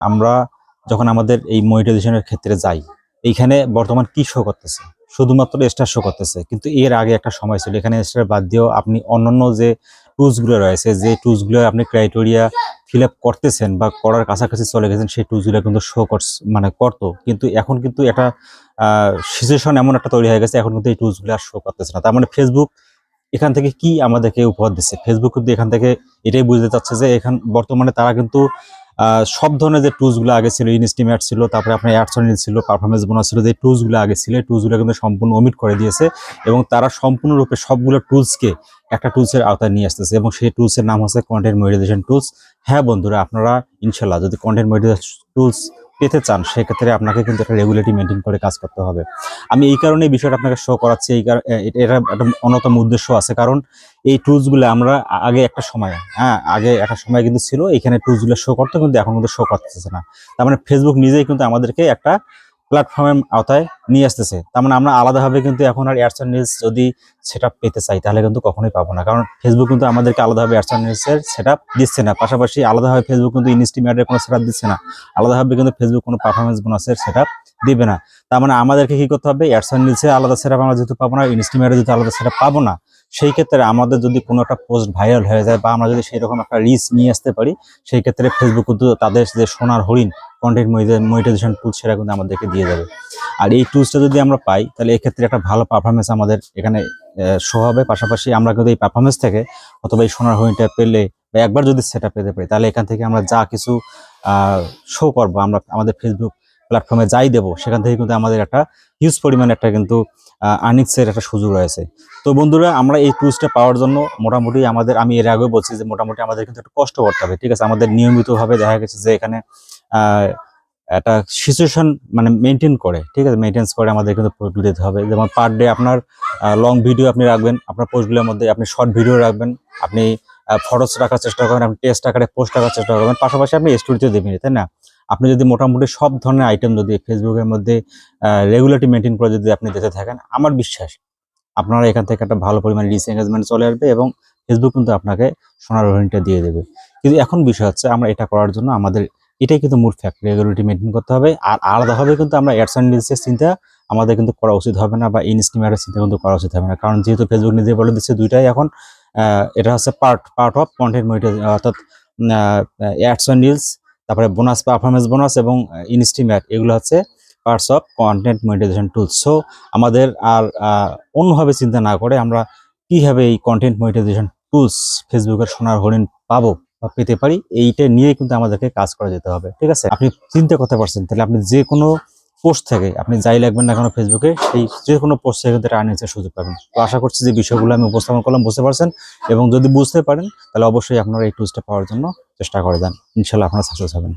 আমরা যখন আমাদের এই মনিটাইজেশনের ক্ষেত্রে যাই, এইখানে বর্তমান কি শো করতেছে? শুধুমাত্র স্টার শো করতেছে, কিন্তু এর আগে একটা সময় ছিল এখানে স্টার বাদ দিয়েও আপনি অন্যান্য যে টুলসগুলো রয়েছে, যে টুলসগুলো আপনি ক্রাইটেরিয়া ফিল আপ করতেছেন বা করার কাছাকাছি চলে গেছেন, সেই টুলসগুলো কিন্তু শো মানে করতো। কিন্তু এখন কিন্তু একটা সিচুয়েশন এমন একটা তৈরি হয়ে গেছে, এখন কিন্তু এই টুলসগুলো আর শো করতেছে না। তার মানে ফেসবুক এখান থেকে কি আমাদেরকে উপহার দিচ্ছে? ফেসবুক কিন্তু এখান থেকে এটাই বুঝতে চাচ্ছে যে এখন বর্তমানে তারা কিন্তু সব ধরনের যে টুলসগুলো আগে ছিল, ইনস্টিমেট ছিল, তারপরে আপনার অ্যাডসনিল ছিল, পারফরমেন্স বোনাস ছিল, যে টুলসগুলো আগে ছিল, এই টুলসগুলো কিন্তু সম্পূর্ণ ওমিট করে দিয়েছে এবং তারা সম্পূর্ণরূপে সবগুলো টুলসকে একটা টুলসের আওতায় নিয়ে আসতেছে এবং সেই টুলসের নাম হচ্ছে কন্টেন্ট মনিটাইজেশন টুলস। হ্যাঁ বন্ধুরা, আপনারা ইনশাল্লাহ যদি কন্টেন্ট মনিটাইজেশন টুলস পেতে চান, সেক্ষেত্রে আপনাকে কিন্তু একটা রেগুলেটরি মেনটেন করে কাজ করতে হবে। আমি এই কারণে এই বিষয়টা আপনাকে শো করাচ্ছি, এটা একটা অন্যতম উদ্দেশ্য আছে। কারণ এই টুলসগুলো আমরা আগে একটা সময় কিন্তু ছিল, এখানে টুলসগুলো শো করতো, কিন্তু এখন কিন্তু শো করতেছে না। তার মানে ফেসবুক নিজেই কিন্তু আমাদেরকে একটা প্ল্যাটফর্মের আওতায় নিয়ে আসতেছে। তার মানে আমরা আলাদাভাবে কিন্তু এখন আর অ্যাডস এন্ড রিলস যদি সেটআপ পেতে চাই, তাহলে কিন্তু কখনোই পাবো না। কারণ ফেসবুক কিন্তু আমাদেরকে আলাদাভাবে অ্যাডস এন্ড রিলসের সেটআপ দিচ্ছে না। পাশাপাশি আলাদাভাবে ফেসবুক কিন্তু ইনস্টিমেটের কোনো সেটআপ দিচ্ছে না। আলাদাভাবে কিন্তু ফেসবুক কোনো পারফরমেন্স বোনাসের সেটআপ দিবে না। তার মানে আমাদেরকে কি করতে হবে? অ্যাডস এন্ড রিলসের আলাদা সেটআপ আমরা যেহেতু পাবো না, ইনস্টিমেটের যেহেতু আলাদা সেটআপ পাবো না, সেই ক্ষেত্রে আমাদের যদি কোনো একটা পোস্ট ভাইরাল হয়ে যায় বা আমরা যদি সেরকম একটা রিচ নিয়ে আসতে পারি, সেই ক্ষেত্রে ফেসবুক কিন্তু তাদের যে সোনার হরিণ কন্টেন্ট মনিটাইজেশন টুলস, সেটা কিন্তু আমাদেরকে দিয়ে যাবে। আর এই টুলসটা যদি আমরা পাই, তাহলে এক্ষেত্রে একটা ভালো পারফরমেন্স আমাদের এখানে শো হবে। পাশাপাশি আমরা কিন্তু এই পারফরমেন্স থেকে অথবা এই সোনার হরিণটা পেলে বা একবার যদি সেটা পেতে পারি, তাহলে এখান থেকে আমরা যা কিছু শো করবো, আমরা আমাদের ফেসবুক প্ল্যাটফর্মে যাই দেবো, সেখান থেকে কিন্তু আমাদের একটা হিউজ পরিমাণে একটা কিন্তু আর্নিংসের একটা সুযোগ রয়েছে। তো বন্ধুরা, আমরা এই টুলসটা পাওয়ার জন্য মোটামুটি আমি এর আগেও বলছি যে মোটামুটি আমাদের কিন্তু একটু কষ্ট করতে হবে, ঠিক আছে? আমাদের নিয়মিতভাবে দেখা গেছে যে এখানে একটা সিচুয়েশন মানে মেনটেন করে, ঠিক আছে, মেনটেন্স করে আমাদের কিন্তু পোস্টগুলো দিতে হবে। যেমন পার ডে আপনার লং ভিডিও আপনি রাখবেন, আপনার পোস্টগুলোর মধ্যে আপনি শর্ট ভিডিও রাখবেন, আপনি ফটোস রাখার চেষ্টা করবেন, আপনি টেক্সট আকারে পোস্ট রাখার চেষ্টা করবেন, পাশাপাশি আপনি স্টোরিতে দেবেন, তাই না? আপনি যদি মোটামুটি সব ধরনের আইটেম যদি ফেসবুকের মধ্যে রেগুলারটি মেনটেন করে যদি আপনি দিতে থাকেন, আমার বিশ্বাস আপনারা এখান থেকে একটা ভালো পরিমাণ রিচ এঙ্গেজমেন্ট চলে আসবে এবং ফেসবুক কিন্তু আপনাকে সোনার হরিণটা দিয়ে দেবে। কিন্তু এখন বিষয় হচ্ছে, আমরা এটা করার জন্য আমাদের এটাই কিন্তু মূল ফ্যাক্ট, রেগুলারিটি মেনটেন করতে হবে। আর আলাদাভাবে কিন্তু আমরা অ্যাডস এন্ড রিলসের চিন্তা আমাদের কিন্তু করা উচিত হবে না, বা ইনস্টিমেটের চিন্তা কিন্তু করা উচিত হবে না। কারণ যেহেতু ফেসবুক নিজে বলে দিচ্ছে দুইটাই এখন এটা হচ্ছে পার্ট অফ কন্টেন্ট মনিটাইজেশন, অর্থাৎ অ্যাডস এন্ড রিলস, তারপরে বোনাস, পারফরমেন্স বোনাস এবং ইনস্টিমেট, এগুলো হচ্ছে parts of content monetisation tools. So আমাদের আর অন্যভাবে চিন্তা না করে আমরা কিভাবে এই কন্টেন্ট মনিটাইজেশন টুলস ফেসবুকের সোনার হরিণ পাবো বা পেতে পারি, এইটা নিয়ে কিন্তু আমাদেরকে কাজ করে যেতে হবে, ঠিক আছে? আপনি চিন্তা করতে পারছেন, তাহলে আপনি যে কোনো পোস্ট থেকে আপনি যাই লাগবেন না কেন ফেসবুকে, সেই যে কোনো পোস্ট থেকে কিন্তু আর্নিংসের সুযোগ পাবেন। তো আশা করছি যে বিষয়গুলো আমি উপস্থাপন করলাম বুঝতে পারছেন, এবং যদি বুঝতে পারেন তাহলে অবশ্যই আপনারা এই টুলসটা পাওয়ার জন্য চেষ্টা করে যান। ইনশাল্লাহ আপনারা সাকসেস হবেন।